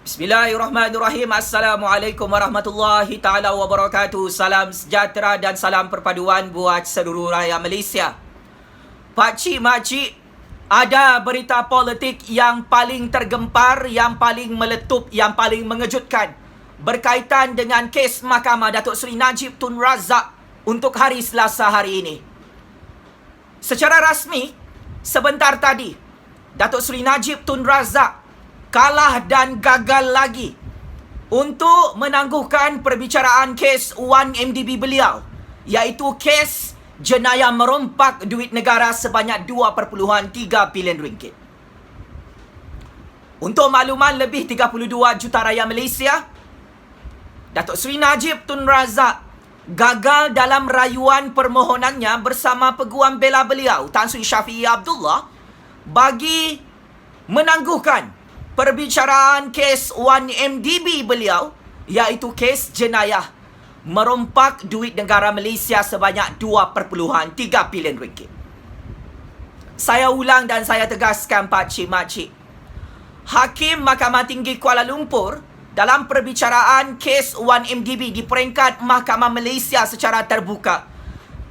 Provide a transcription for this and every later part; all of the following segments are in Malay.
Bismillahirrahmanirrahim. Assalamualaikum warahmatullahi ta'ala wabarakatuh. Salam sejahtera dan salam perpaduan buat seluruh rakyat Malaysia. Pakcik, makcik, ada berita politik yang paling tergempar, yang paling meletup, yang paling mengejutkan berkaitan dengan kes Mahkamah Datuk Seri Najib Tun Razak untuk hari Selasa hari ini. Secara rasmi, sebentar tadi, Datuk Seri Najib Tun Razak kalah dan gagal lagi untuk menangguhkan perbicaraan kes 1MDB beliau, iaitu kes jenayah merompak duit negara sebanyak 2.3 bilion ringgit. Untuk makluman lebih 32 juta rakyat Malaysia, Datuk Seri Najib Tun Razak gagal dalam rayuan permohonannya bersama peguam bela beliau, Tan Sri Syafiee Abdullah, bagi menangguhkan perbicaraan kes 1MDB beliau, iaitu kes jenayah merompak duit negara Malaysia sebanyak 2.3 bilion ringgit. Saya ulang dan saya tegaskan, pakcik makcik, Hakim Mahkamah Tinggi Kuala Lumpur dalam perbicaraan kes 1MDB di peringkat Mahkamah Malaysia secara terbuka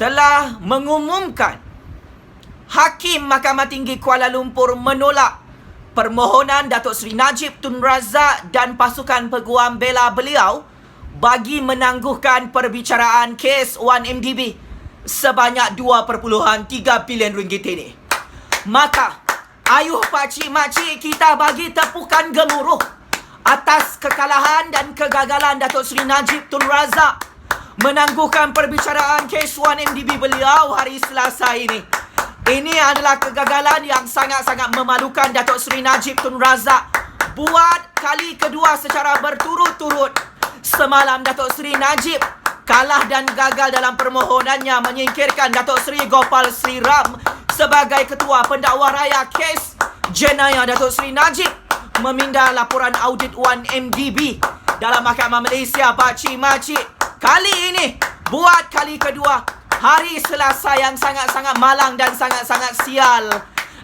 telah mengumumkan Hakim Mahkamah Tinggi Kuala Lumpur menolak permohonan Datuk Seri Najib Tun Razak dan pasukan peguam bela beliau bagi menangguhkan perbicaraan kes 1MDB sebanyak 2.3 bilion ringgit ini. Maka, ayuh pakcik makcik, kita bagi tepukan gemuruh atas kekalahan dan kegagalan Datuk Seri Najib Tun Razak menangguhkan perbicaraan kes 1MDB beliau hari Selasa ini. Ini adalah kegagalan yang sangat-sangat memalukan Datuk Seri Najib Tun Razak buat kali kedua secara berturut-turut. Semalam Datuk Seri Najib kalah dan gagal dalam permohonannya menyingkirkan Datuk Seri Gopal Sri Ram sebagai Ketua Pendakwa Raya kes jenayah Datuk Seri Najib meminda laporan audit 1MDB dalam Mahkamah Malaysia. Pakcik makcik, kali ini buat kali kedua, hari Selasa yang sangat-sangat malang dan sangat-sangat sial,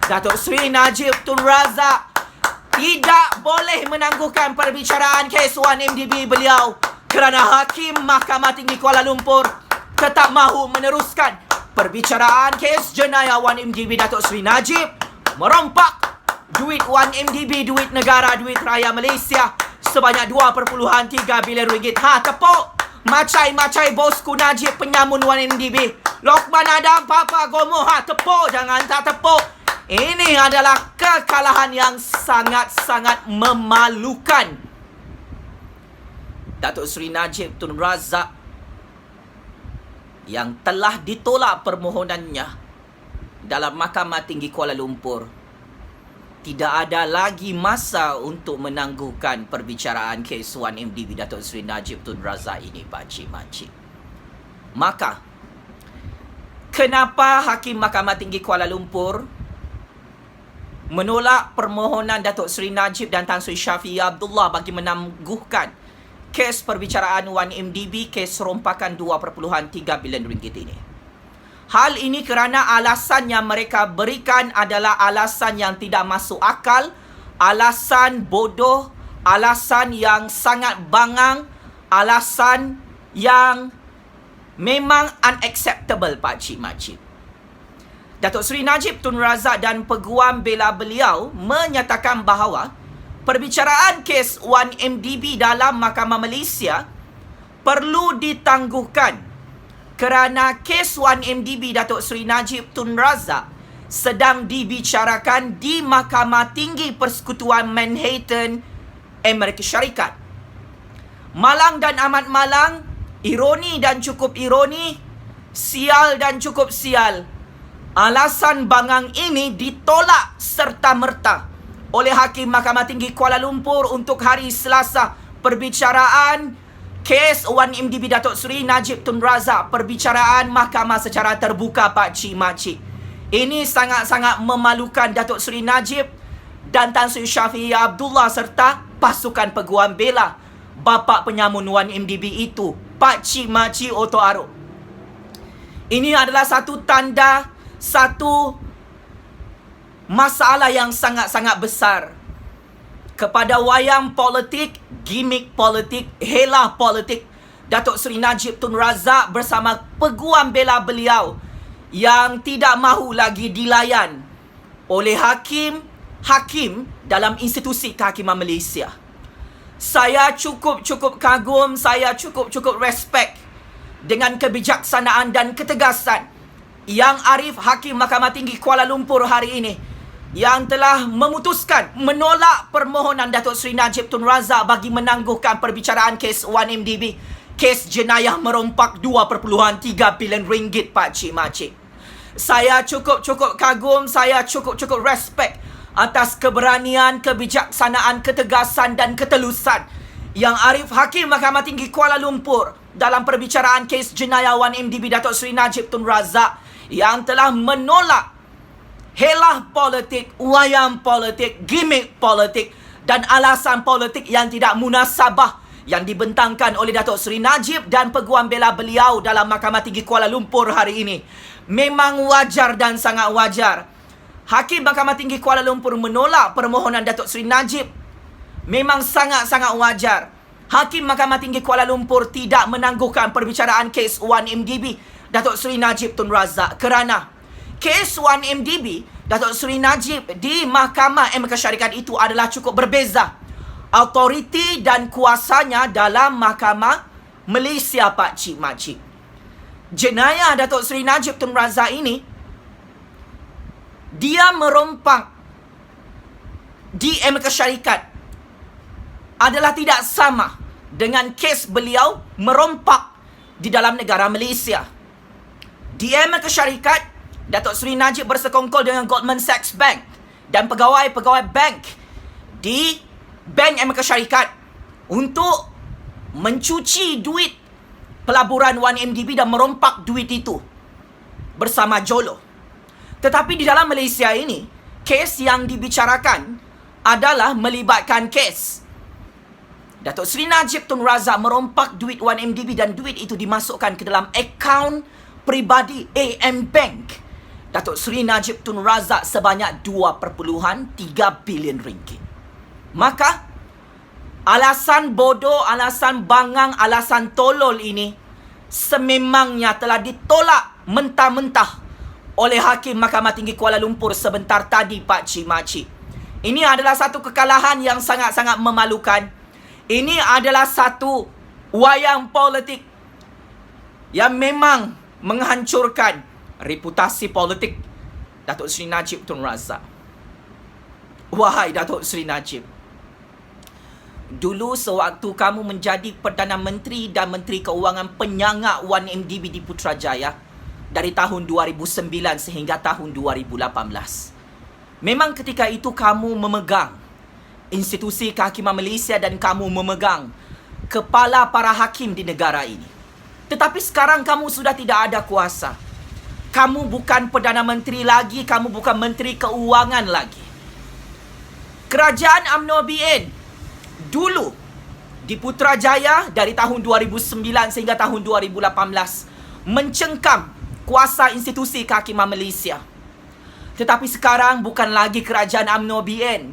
Datuk Seri Najib Tun Razak tidak boleh menangguhkan perbicaraan kes 1MDB beliau kerana Hakim Mahkamah Tinggi Kuala Lumpur tetap mahu meneruskan perbicaraan kes jenayah 1MDB Datuk Seri Najib merompak duit 1MDB, duit negara, duit raya Malaysia sebanyak 2.3 bilion ringgit. Tepuk macai-macai bosku Najib penyamun 1MDB, Lokman Adam, Papa Gomo, tepuk, jangan tak tepuk. Ini adalah kekalahan yang sangat-sangat memalukan. Datuk Seri Najib Tun Razak yang telah ditolak permohonannya dalam Mahkamah Tinggi Kuala Lumpur tidak ada lagi masa untuk menangguhkan perbicaraan kes 1MDB Datuk Seri Najib Tun Razak ini, pakcik makcik. Maka, kenapa Hakim Mahkamah Tinggi Kuala Lumpur menolak permohonan Datuk Seri Najib dan Tan Sri Syafiee Abdullah bagi menangguhkan kes perbicaraan 1MDB, kes rompakan 2.3 bilion ringgit ini? Hal ini kerana alasan yang mereka berikan adalah alasan yang tidak masuk akal, alasan bodoh, alasan yang sangat bangang, alasan yang memang unacceptable, pakcik makcik. Datuk Seri Najib Tun Razak dan peguam bela beliau menyatakan bahawa perbicaraan kes 1MDB dalam Mahkamah Malaysia perlu ditangguhkan kerana kes 1MDB Datuk Seri Najib Tun Razak sedang dibicarakan di Mahkamah Tinggi Persekutuan Manhattan, Amerika Syarikat. Malang dan amat malang, ironi dan cukup ironi, sial dan cukup sial. Alasan bangang ini ditolak serta-merta oleh Hakim Mahkamah Tinggi Kuala Lumpur untuk hari Selasa. Perbicaraan kes 1MDB Datuk Seri Najib Tun Razak, perbicaraan mahkamah secara terbuka, pakcik makcik. Ini sangat-sangat memalukan Datuk Seri Najib dan Tan Sri Syafiee Abdullah serta pasukan peguam bela bapa penyamun 1MDB itu, pakcik makcik Oto Arok. Ini adalah satu tanda, satu masalah yang sangat-sangat besar. kepada wayang politik, gimmick politik, helah politik Datuk Seri Najib Tun Razak bersama peguam bela beliau yang tidak mahu lagi dilayan oleh hakim dalam institusi kehakiman Malaysia. Saya cukup kagum, saya cukup respect dengan kebijaksanaan dan ketegasan yang Arif Hakim Mahkamah Tinggi Kuala Lumpur hari ini yang telah memutuskan menolak permohonan Datuk Seri Najib Tun Razak bagi menangguhkan perbicaraan kes 1MDB, kes jenayah merompak 2.3 bilion ringgit, Pak Cik Makcik. Saya cukup kagum, saya cukup respect atas keberanian, kebijaksanaan, ketegasan dan ketelusan yang Arif Hakim Mahkamah Tinggi Kuala Lumpur dalam perbicaraan kes jenayah 1MDB Datuk Seri Najib Tun Razak yang telah menolak helah politik, wayang politik, gimmick politik dan alasan politik yang tidak munasabah yang dibentangkan oleh Datuk Seri Najib dan peguam bela beliau dalam Mahkamah Tinggi Kuala Lumpur hari ini. Memang wajar dan sangat wajar. Hakim Mahkamah Tinggi Kuala Lumpur menolak permohonan Datuk Seri Najib. Memang sangat-sangat wajar. Hakim Mahkamah Tinggi Kuala Lumpur tidak menangguhkan perbicaraan kes 1MDB Datuk Seri Najib Tun Razak kerana kes 1MDB Datuk Seri Najib di Mahkamah MK Syarikat itu adalah cukup berbeza autoriti dan kuasanya dalam Mahkamah Malaysia, Pak Cik Makcik. Jenayah Datuk Seri Najib Tun Razak ini, dia merompak di MK Syarikat adalah tidak sama dengan kes beliau merompak di dalam negara Malaysia. Di MK Syarikat, Datuk Seri Najib bersekongkol dengan Goldman Sachs Bank dan pegawai-pegawai bank di Bank MK Syarikat untuk mencuci duit pelaburan 1MDB dan merompak duit itu bersama Jolo. Tetapi di dalam Malaysia ini, kes yang dibicarakan adalah melibatkan kes Datuk Seri Najib Tun Razak merompak duit 1MDB dan duit itu dimasukkan ke dalam akaun peribadi AM Bank Datuk Seri Najib Tun Razak sebanyak 2.3 bilion ringgit. Maka alasan bodoh, alasan bangang, alasan tolol ini sememangnya telah ditolak mentah-mentah oleh Hakim Mahkamah Tinggi Kuala Lumpur sebentar tadi, Pak Cik Makcik. Ini adalah satu kekalahan yang sangat-sangat memalukan. Ini adalah satu wayang politik yang memang menghancurkan reputasi politik Datuk Seri Najib Tun Razak. Wahai Datuk Seri Najib, dulu sewaktu kamu menjadi Perdana Menteri dan Menteri Keuangan penyangga 1MDB di Putrajaya dari tahun 2009 sehingga tahun 2018. Memang ketika itu kamu memegang institusi kehakiman Malaysia dan kamu memegang kepala para hakim di negara ini. Tetapi sekarang kamu sudah tidak ada kuasa. Kamu bukan Perdana Menteri lagi, kamu bukan Menteri Keuangan lagi. Kerajaan UMNO BN dulu di Putrajaya dari tahun 2009 sehingga tahun 2018 mencengkam kuasa institusi kehakiman Malaysia. Tetapi sekarang bukan lagi kerajaan UMNO BN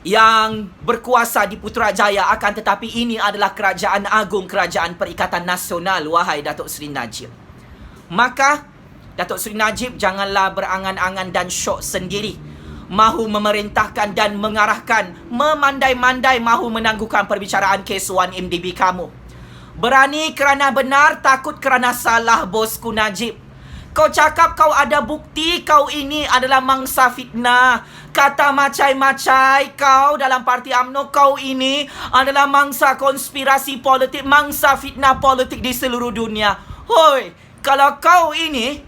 yang berkuasa di Putrajaya, akan tetapi ini adalah Kerajaan Agung Kerajaan Perikatan Nasional, wahai Datuk Seri Najib. Maka Datuk Seri Najib janganlah berangan-angan dan syok sendiri mahu memerintahkan dan mengarahkan, memandai-mandai mahu menangguhkan perbicaraan kes 1MDB kamu. Berani kerana benar, takut kerana salah, bosku Najib. Kau cakap kau ada bukti, kau ini adalah mangsa fitnah. Kata macai-macai kau dalam parti UMNO, kau ini adalah mangsa konspirasi politik, mangsa fitnah politik di seluruh dunia. Hoi, kalau kau ini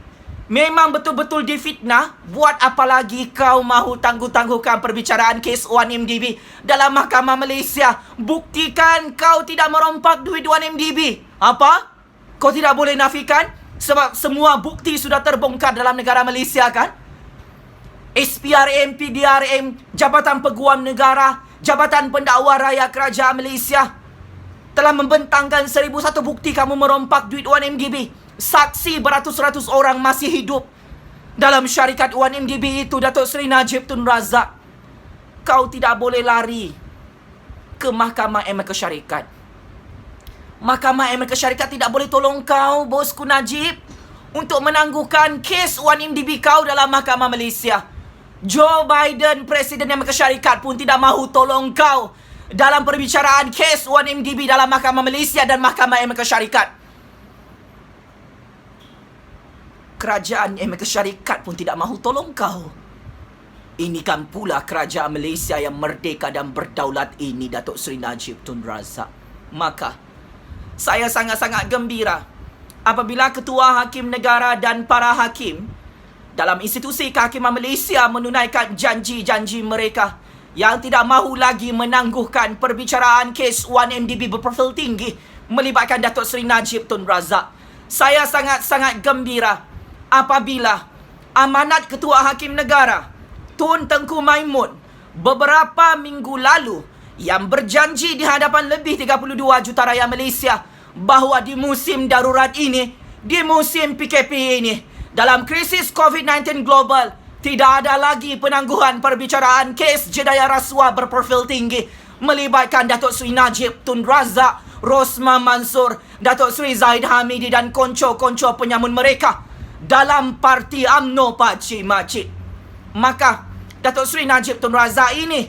memang betul-betul difitnah, buat apa lagi kau mahu tangguh-tangguhkan perbicaraan kes 1MDB dalam Mahkamah Malaysia? Buktikan kau tidak merompak duit 1MDB. Apa? Kau tidak boleh nafikan? Sebab semua bukti sudah terbongkar dalam negara Malaysia, kan? SPRM, PDRM, Jabatan Peguam Negara, Jabatan Pendakwa Raya Kerajaan Malaysia telah membentangkan 1001 bukti kamu merompak duit 1MDB. Saksi beratus-ratus orang masih hidup dalam syarikat 1MDB itu, Datuk Seri Najib Tun Razak. Kau tidak boleh lari ke Mahkamah Amerika Syarikat. Mahkamah Amerika Syarikat tidak boleh tolong kau, bosku Najib, untuk menangguhkan kes 1MDB kau dalam Mahkamah Malaysia. Joe Biden, Presiden Amerika Syarikat pun tidak mahu tolong kau dalam perbicaraan kes 1MDB dalam Mahkamah Malaysia dan Mahkamah Amerika Syarikat. Kerajaan Amerika Syarikat pun tidak mahu tolong kau. Ini kan pula kerajaan Malaysia yang merdeka dan berdaulat ini, Datuk Seri Najib Tun Razak. Maka, saya sangat-sangat gembira apabila Ketua Hakim Negara dan para hakim dalam institusi kehakiman Malaysia menunaikan janji-janji mereka yang tidak mahu lagi menangguhkan perbicaraan kes 1MDB berprofil tinggi melibatkan Datuk Seri Najib Tun Razak. Saya sangat-sangat gembira apabila amanat Ketua Hakim Negara Tun Tengku Maimun beberapa minggu lalu yang berjanji di hadapan lebih 32 juta rakyat Malaysia bahawa di musim darurat ini, di musim PKP ini, dalam krisis COVID-19 global, tidak ada lagi penangguhan perbicaraan kes jenayah rasuah berprofil tinggi melibatkan Datuk Seri Najib Tun Razak, Rosmah Mansor, Datuk Seri Zahid Hamidi dan konco-konco penyamun mereka dalam parti UMNO Pakcik Makcik. Maka Datuk Seri Najib Tun Razak ini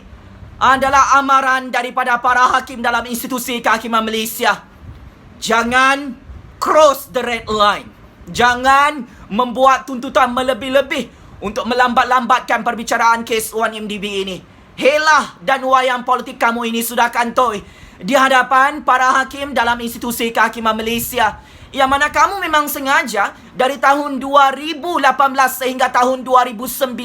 adalah amaran daripada para hakim dalam institusi kehakiman Malaysia. Jangan cross the red line. Jangan membuat tuntutan melebih-lebih untuk melambat-lambatkan perbicaraan kes 1MDB ini. Helah dan wayang politik kamu ini sudah kantoi di hadapan para hakim dalam institusi kehakiman Malaysia, yang mana kamu memang sengaja dari tahun 2018 sehingga tahun 2019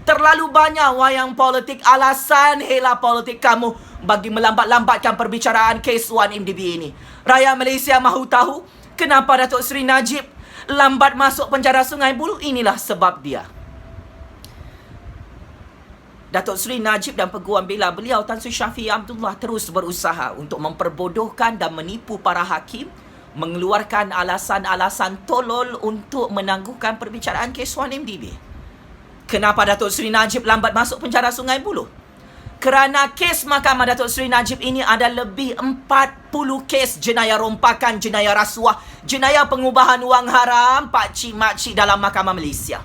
terlalu banyak wayang politik, alasan helah politik kamu bagi melambat-lambatkan perbicaraan kes 1MDB ini. Rakyat Malaysia mahu tahu kenapa Datuk Seri Najib lambat masuk penjara Sungai Buloh. Inilah sebab dia. Datuk Seri Najib dan peguam bela beliau Tan Sri Shafie Abdullah terus berusaha untuk memperbodohkan dan menipu para hakim, mengeluarkan alasan-alasan tolol untuk menangguhkan perbicaraan kes 1MDB. Kenapa Datuk Seri Najib lambat masuk penjara Sungai Buloh? Kerana kes Mahkamah Datuk Seri Najib ini ada lebih 40 kes jenayah rompakan, jenayah rasuah, jenayah pengubahan wang haram pakcik makcik dalam Mahkamah Malaysia.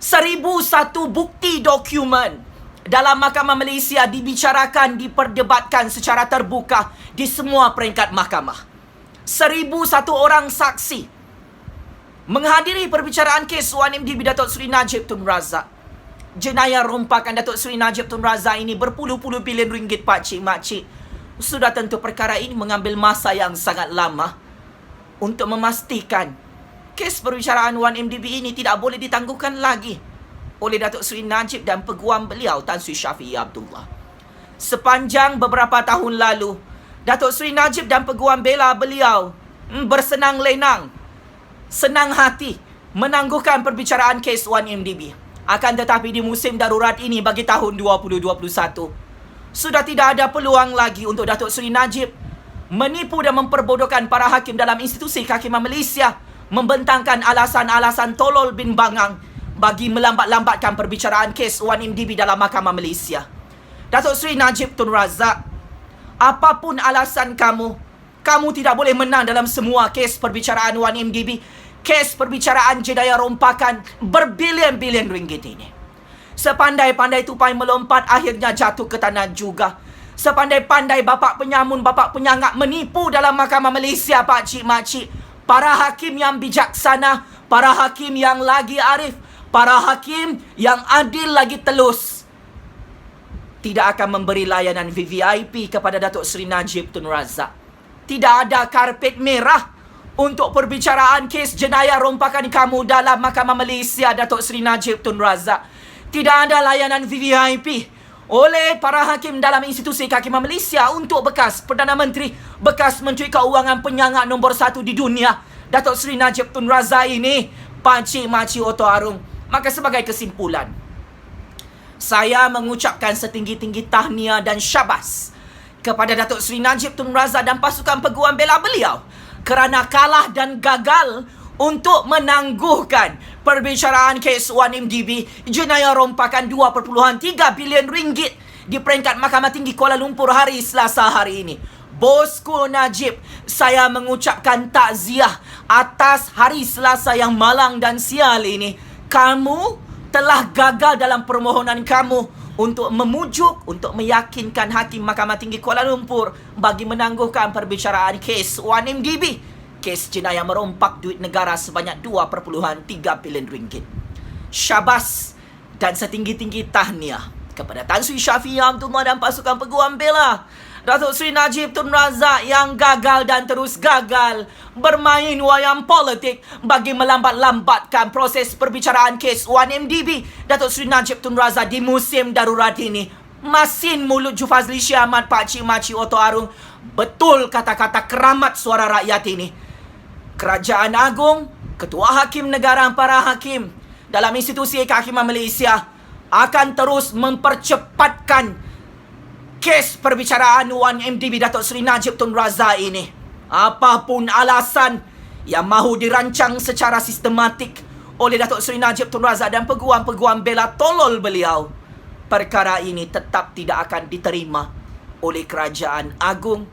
1001 bukti dokumen dalam Mahkamah Malaysia dibicarakan, diperdebatkan secara terbuka di semua peringkat mahkamah. 1001 orang saksi menghadiri perbicaraan kes 1MDB Datuk Seri Najib Tun Razak. Jenayah rompakan Datuk Seri Najib Tun Razak ini berpuluh-puluh bilion ringgit pakcik makcik. Sudah tentu perkara ini mengambil masa yang sangat lama untuk memastikan kes perbicaraan 1MDB ini tidak boleh ditangguhkan lagi oleh Datuk Seri Najib dan peguam beliau Tan Sri Shafie Abdullah. Sepanjang beberapa tahun lalu, Datuk Seri Najib dan peguam bela beliau bersenang lenang, senang hati menangguhkan perbicaraan kes 1MDB. Akan tetapi di musim darurat ini bagi tahun 2021, sudah tidak ada peluang lagi untuk Datuk Seri Najib menipu dan memperbodohkan para hakim dalam institusi kehakiman Malaysia, membentangkan alasan-alasan tolol bin bangang bagi melambat-lambatkan perbicaraan kes 1MDB dalam Mahkamah Malaysia. Datuk Seri Najib Tun Razak, apapun alasan kamu, kamu tidak boleh menang dalam semua kes perbicaraan 1MDB. Kes perbicaraan jenayah rompakan berbilion-bilion ringgit ini. Sepandai-pandai tupai melompat akhirnya jatuh ke tanah juga. Sepandai-pandai bapak penyamun, bapak penyangak menipu dalam Mahkamah Malaysia pakcik makcik, para hakim yang bijaksana, para hakim yang lagi arif, para hakim yang adil lagi telus, tidak akan memberi layanan VVIP kepada Datuk Seri Najib Tun Razak. Tidak ada karpet merah untuk perbicaraan kes jenayah rompakan kamu dalam Mahkamah Malaysia, Datuk Seri Najib Tun Razak. Tidak ada layanan VVIP oleh para hakim dalam institusi kehakiman Malaysia untuk bekas Perdana Menteri, bekas Menteri Keuangan penyangak nombor 1 di dunia, Datuk Seri Najib Tun Razak ini, pakcik makcik Otto Arung. Maka sebagai kesimpulan, saya mengucapkan setinggi-tinggi tahniah dan syabas kepada Datuk Seri Najib Tun Razak dan pasukan peguam bela beliau kerana kalah dan gagal untuk menangguhkan perbicaraan kes 1MDB jenayah rompakan 2.3 bilion ringgit di peringkat Mahkamah Tinggi Kuala Lumpur hari Selasa hari ini. Bosku Najib, saya mengucapkan takziah atas hari Selasa yang malang dan sial ini. Kamu telah gagal dalam permohonan kamu untuk memujuk, untuk meyakinkan Hakim Mahkamah Tinggi Kuala Lumpur bagi menangguhkan perbicaraan kes 1MDB, kes jenayah merompak duit negara sebanyak 2.3 bilion ringgit. Syabas dan setinggi-tinggi tahniah kepada Tan Sri Syafiee Abdullah dan pasukan peguam bela Datuk Seri Najib Tun Razak yang gagal dan terus gagal bermain wayang politik bagi melambat-lambatkan proses perbicaraan kes 1MDB. Datuk Seri Najib Tun Razak di musim darurat ini masin mulut Jufazli Syahmat Pakcik Makcik Oto Arung. Betul kata-kata keramat suara rakyat ini. Kerajaan Agung, Ketua Hakim Negara, para hakim dalam institusi kehakiman Malaysia akan terus mempercepatkan kes perbicaraan 1MDB Datuk Seri Najib Tun Razak ini. Apapun alasan yang mahu dirancang secara sistematik oleh Datuk Seri Najib Tun Razak dan peguam-peguam bela tolol beliau, perkara ini tetap tidak akan diterima oleh Kerajaan Agung,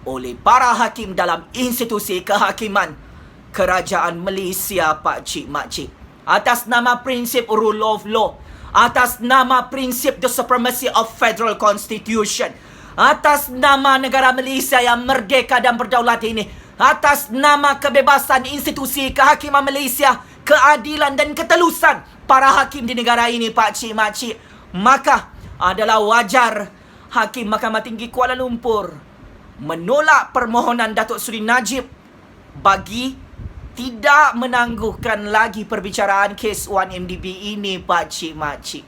oleh para hakim dalam institusi kehakiman Kerajaan Malaysia, Pakcik Makcik. Atas nama prinsip rule of law, atas nama prinsip the supremacy of federal constitution, atas nama negara Malaysia yang merdeka dan berdaulat ini, atas nama kebebasan institusi kehakiman Malaysia, keadilan dan ketelusan para hakim di negara ini, Pakcik Makcik, maka adalah wajar Hakim Mahkamah Tinggi Kuala Lumpur menolak permohonan Datuk Seri Najib bagi tidak menangguhkan lagi perbicaraan kes 1MDB ini, Pakcik Makcik.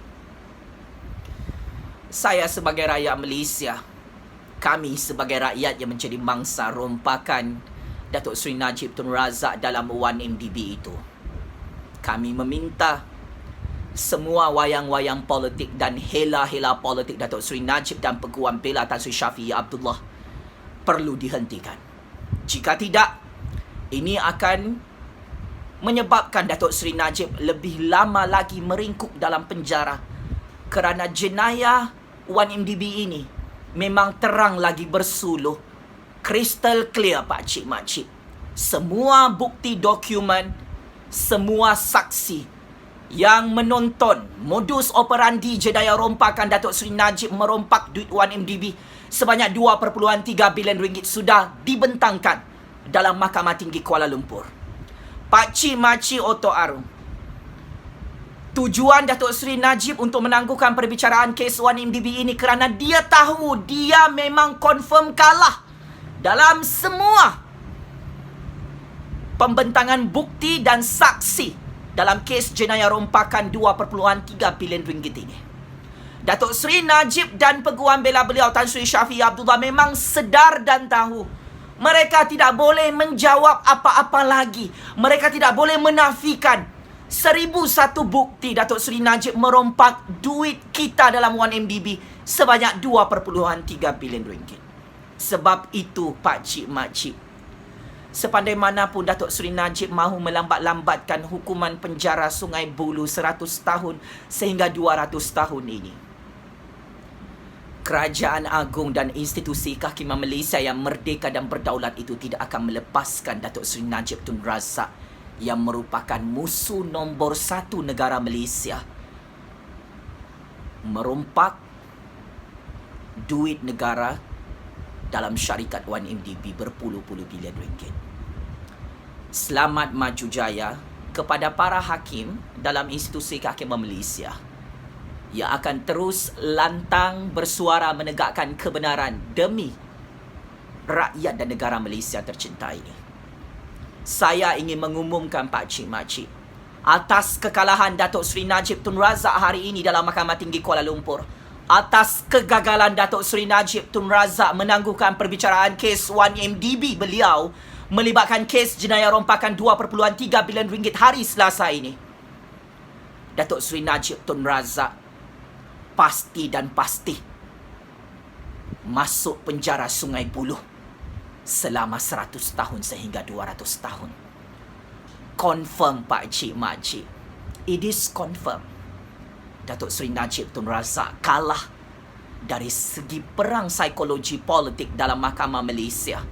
Saya sebagai rakyat Malaysia, kami sebagai rakyat yang menjadi mangsa rompakan Datuk Seri Najib Tun Razak dalam 1MDB itu, kami meminta semua wayang-wayang politik dan hela-hela politik Datuk Seri Najib dan peguam bela Tan Sri Syafiee Abdullah perlu dihentikan. Jika tidak, ini akan menyebabkan Datuk Seri Najib lebih lama lagi meringkuk dalam penjara kerana jenayah 1MDB ini memang terang lagi bersuluh. Crystal clear, Pakcik Makcik. Semua bukti dokumen, semua saksi yang menonton modus operandi jenayah rompakan Datuk Seri Najib merompak duit 1MDB sebanyak 2.3 bilion ringgit sudah dibentangkan dalam Mahkamah Tinggi Kuala Lumpur. Pakcik Makcik Oto Arung, tujuan Datuk Seri Najib untuk menangguhkan perbicaraan kes 1MDB ini kerana dia tahu dia memang confirm kalah dalam semua pembentangan bukti dan saksi dalam kes jenayah rompakan 2.3 bilion ringgit ini. Datuk Seri Najib dan peguam bela beliau Tan Sri Syafiee Abdullah memang sedar dan tahu mereka tidak boleh menjawab apa-apa lagi. Mereka tidak boleh menafikan 1001 bukti Datuk Seri Najib merompak duit kita dalam 1MDB sebanyak 2.3 bilion ringgit. Sebab itu, Pakcik Makcik, sepandai manapun Datuk Seri Najib mahu melambat-lambatkan hukuman penjara Sungai Buloh 100 tahun sehingga 200 tahun ini, Kerajaan Agung dan institusi kehakiman Malaysia yang merdeka dan berdaulat itu tidak akan melepaskan Datuk Seri Najib Tun Razak yang merupakan musuh nombor 1 negara Malaysia merompak duit negara dalam syarikat 1MDB berpuluh-puluh bilion ringgit. Selamat maju jaya kepada para hakim dalam institusi kehakiman Malaysia yang akan terus lantang bersuara menegakkan kebenaran demi rakyat dan negara Malaysia tercinta ini. Saya ingin mengumumkan, Pakcik Makcik, atas kekalahan Datuk Seri Najib Tun Razak hari ini dalam Mahkamah Tinggi Kuala Lumpur, atas kegagalan Datuk Seri Najib Tun Razak menangguhkan perbicaraan kes 1MDB beliau melibatkan kes jenayah rompakan 2.3 bilion ringgit hari Selasa ini, Datuk Seri Najib Tun Razak pasti dan pasti masuk penjara Sungai Buloh selama 100 tahun sehingga 200 tahun. Confirm, Pakcik Makcik. It is confirm. Datuk Seri Najib Tun Razak kalah dari segi perang psikologi politik dalam Mahkamah Malaysia,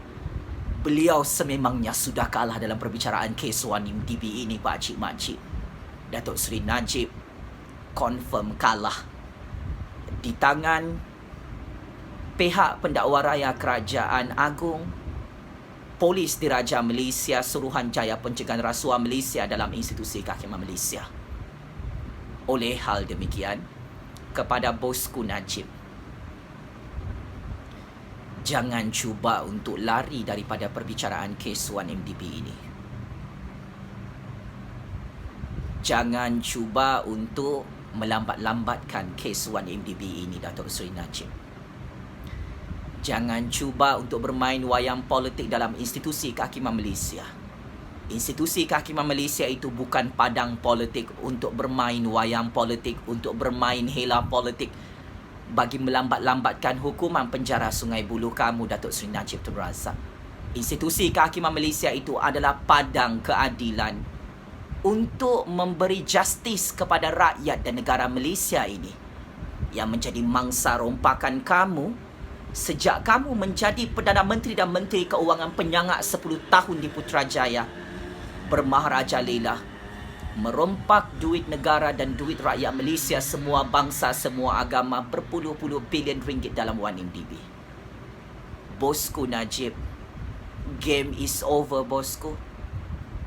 beliau sememangnya sudah kalah dalam perbicaraan kes 1MDB ini, Pak Cik Makcik. Datuk Seri Najib confirm kalah di tangan pihak pendakwa raya Kerajaan Agung, Polis Diraja Malaysia, Suruhanjaya Pencegahan Rasuah Malaysia dalam institusi kehakiman Malaysia. Oleh hal demikian, kepada bosku Najib, jangan cuba untuk lari daripada perbicaraan kes 1MDB ini. Jangan cuba untuk melambat-lambatkan kes 1MDB ini, Datuk Seri Najib. Jangan cuba untuk bermain wayang politik dalam institusi kehakiman Malaysia. Institusi kehakiman Malaysia itu bukan padang politik untuk bermain wayang politik, untuk bermain hela politik bagi melambat-lambatkan hukuman penjara Sungai Buloh kamu, Datuk Seri Najib Tun Razak. Institusi kehakiman Malaysia itu adalah padang keadilan untuk memberi justis kepada rakyat dan negara Malaysia ini yang menjadi mangsa rompakan kamu sejak kamu menjadi Perdana Menteri dan Menteri Keuangan penyangak 10 tahun di Putrajaya, bermaharajalela, merompak duit negara dan duit rakyat Malaysia, semua bangsa, semua agama, berpuluh-puluh bilion ringgit dalam 1MDB. Bosku Najib, game is over, bosku.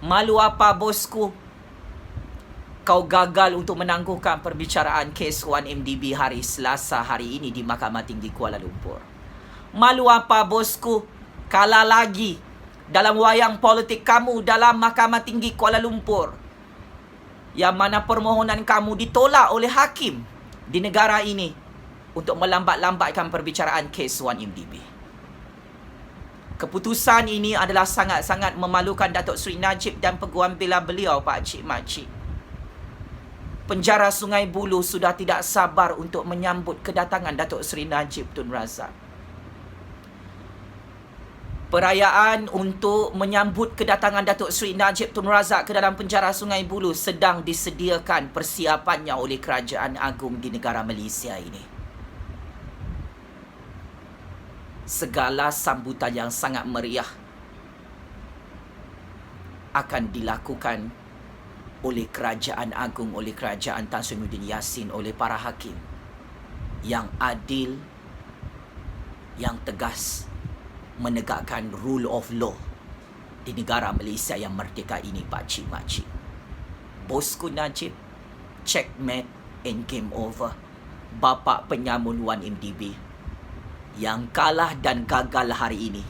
Malu apa, bosku? Kau gagal untuk menangguhkan perbicaraan kes 1MDB hari Selasa hari ini di Mahkamah Tinggi Kuala Lumpur. Malu apa, bosku? Kalah lagi dalam wayang politik kamu dalam Mahkamah Tinggi Kuala Lumpur, yang mana permohonan kamu ditolak oleh hakim di negara ini untuk melambat-lambatkan perbicaraan kes 1MDB. Keputusan ini adalah sangat-sangat memalukan Datuk Seri Najib dan peguam bela beliau, Pak Cik Makcik. Penjara Sungai Buloh sudah tidak sabar untuk menyambut kedatangan Datuk Seri Najib Tun Razak. Perayaan untuk menyambut kedatangan Datuk Seri Najib Tun Razak ke dalam penjara Sungai Buloh sedang disediakan persiapannya oleh Kerajaan Agung di negara Malaysia ini. Segala sambutan yang sangat meriah akan dilakukan oleh Kerajaan Agung, oleh Kerajaan Tan Sri Muhyiddin Yassin, oleh para hakim yang adil, yang tegas, menegakkan rule of law di negara Malaysia yang merdeka ini, Pak Cik Makcik. Bosku Najib, checkmate and game over. Bapa penyamun 1MDB yang kalah dan gagal hari ini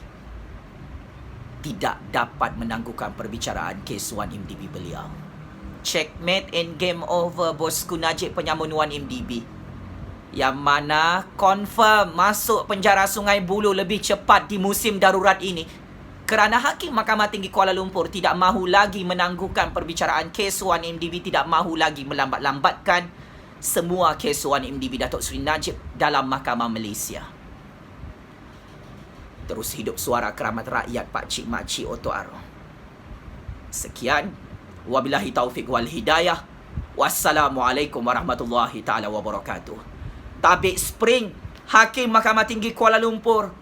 tidak dapat menangguhkan perbicaraan kes 1MDB beliau. Checkmate and game over, bosku Najib penyamun 1MDB, yang mana confirm masuk penjara Sungai Buloh lebih cepat di musim darurat ini kerana Hakim Mahkamah Tinggi Kuala Lumpur tidak mahu lagi menangguhkan perbicaraan kes 1MDB, tidak mahu lagi melambat-lambatkan semua kes 1MDB Datuk Seri Najib dalam Mahkamah Malaysia. Terus hidup suara keramat rakyat, Pak Cik Makcik Otoaro. Sekian, wabillahi taufiq wal hidayah. Wassalamualaikum warahmatullahi taala wabarakatuh. Tabik Spring, Hakim Mahkamah Tinggi Kuala Lumpur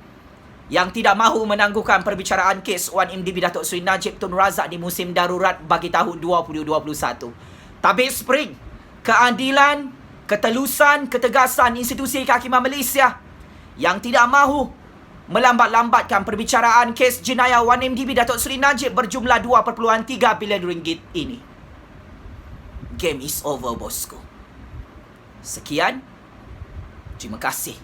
yang tidak mahu menangguhkan perbicaraan kes 1MDB Datuk Seri Najib Tun Razak di musim darurat bagi tahun 2021. Tabik Spring, keadilan, ketelusan, ketegasan institusi kehakiman Malaysia yang tidak mahu melambat-lambatkan perbicaraan kes jenayah 1MDB Datuk Seri Najib berjumlah 2.3 bilion ringgit ini. Game is over, bosku. Sekian. Terima kasih.